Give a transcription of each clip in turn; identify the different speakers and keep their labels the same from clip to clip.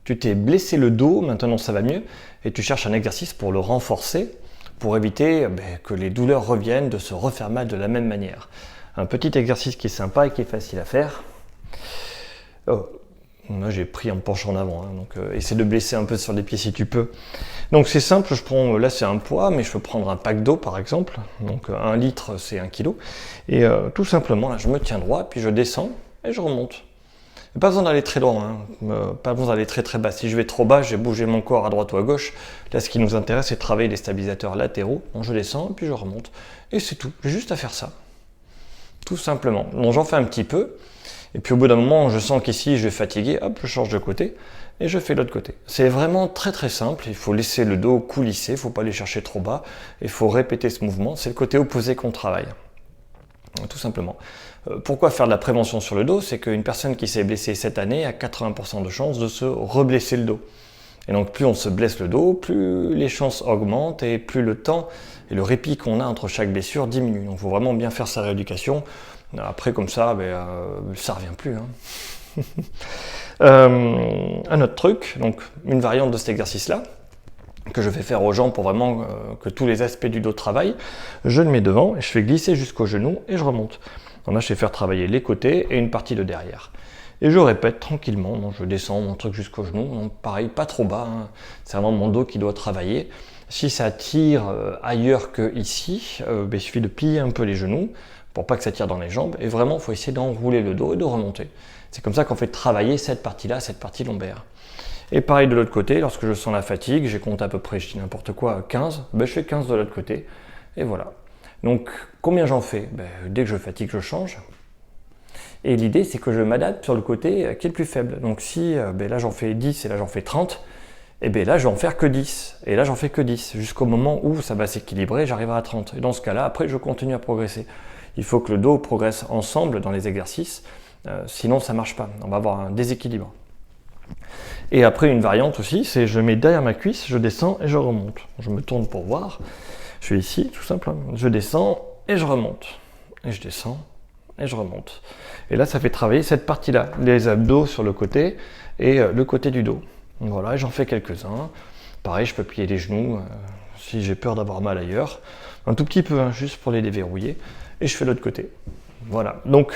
Speaker 1: Tu t'es blessé le dos, maintenant ça va mieux, et tu cherches un exercice pour le renforcer, pour éviter que les douleurs reviennent, de se refaire mal de la même manière. Un petit exercice qui est sympa et qui est facile à faire. Oh, moi j'ai pris en penchant en avant, donc essaie de blesser un peu sur les pieds si tu peux. Donc c'est simple, je prends, là c'est un poids, mais je peux prendre un pack d'eau par exemple, donc 1 litre c'est 1 kg, et tout simplement là je me tiens droit, puis je descends et je remonte. Pas besoin d'aller très loin, pas besoin d'aller très très bas. Si je vais trop bas, j'ai bougé mon corps à droite ou à gauche. Là, ce qui nous intéresse, c'est de travailler les stabilisateurs latéraux. Donc je descends, puis je remonte. Et c'est tout, j'ai juste à faire ça. Tout simplement. Donc j'en fais un petit peu. Et puis au bout d'un moment, je sens qu'ici, je vais fatiguer. Hop, je change de côté. Et je fais l'autre côté. C'est vraiment très très simple. Il faut laisser le dos coulisser. Il ne faut pas aller chercher trop bas. Il faut répéter ce mouvement. C'est le côté opposé qu'on travaille. Tout simplement. Pourquoi faire de la prévention sur le dos? C'est qu'une personne qui s'est blessée cette année a 80% de chances de se reblesser le dos. Et donc plus on se blesse le dos, plus les chances augmentent et plus le temps et le répit qu'on a entre chaque blessure diminue. Donc il faut vraiment bien faire sa rééducation. Après comme ça, ça ne revient plus. Un autre truc, donc une variante de cet exercice-là, que je fais faire aux gens pour vraiment que tous les aspects du dos travaillent, je le mets devant et je fais glisser jusqu'au genou et je remonte. Donc là, je vais faire travailler les côtés et une partie de derrière. Et je répète tranquillement, donc je descends mon truc jusqu'au genou, donc pareil, pas trop bas, c'est vraiment mon dos qui doit travailler. Si ça tire ailleurs que ici, il suffit de plier un peu les genoux pour pas que ça tire dans les jambes, et vraiment, il faut essayer d'enrouler le dos et de remonter. C'est comme ça qu'on fait travailler cette partie-là, cette partie lombaire. Et pareil de l'autre côté, lorsque je sens la fatigue, j'ai compté à peu près, je dis n'importe quoi, 15, je fais 15 de l'autre côté, et voilà. Donc, combien j'en fais? Dès que je fatigue, je change. Et l'idée, c'est que je m'adapte sur le côté qui est le plus faible. Donc si là j'en fais 10 et là j'en fais 30, et là je vais en faire que 10. Et là j'en fais que 10, jusqu'au moment où ça va s'équilibrer, j'arriverai à 30. Et dans ce cas-là, après je continue à progresser. Il faut que le dos progresse ensemble dans les exercices, sinon ça ne marche pas. On va avoir un déséquilibre. Et après une variante aussi, c'est je mets derrière ma cuisse, je descends et je remonte. Je me tourne pour voir. Je suis ici, tout simplement. Je descends et je remonte. Et je descends et je remonte. Et là, ça fait travailler cette partie-là, les abdos sur le côté et le côté du dos. Voilà, j'en fais quelques-uns. Pareil, je peux plier les genoux si j'ai peur d'avoir mal ailleurs. Un tout petit peu, juste pour les déverrouiller. Et je fais l'autre côté. Voilà, donc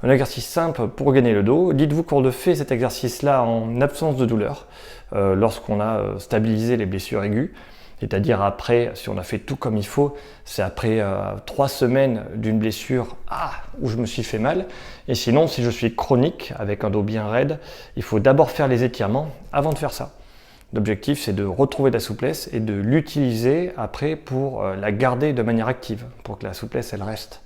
Speaker 1: un exercice simple pour gagner le dos. Dites-vous qu'on le fait cet exercice-là en absence de douleur, lorsqu'on a stabilisé les blessures aiguës. C'est-à-dire après, si on a fait tout comme il faut, c'est après 3 semaines d'une blessure où je me suis fait mal. Et sinon, si je suis chronique, avec un dos bien raide, il faut d'abord faire les étirements avant de faire ça. L'objectif, c'est de retrouver de la souplesse et de l'utiliser après pour la garder de manière active, pour que la souplesse, elle reste.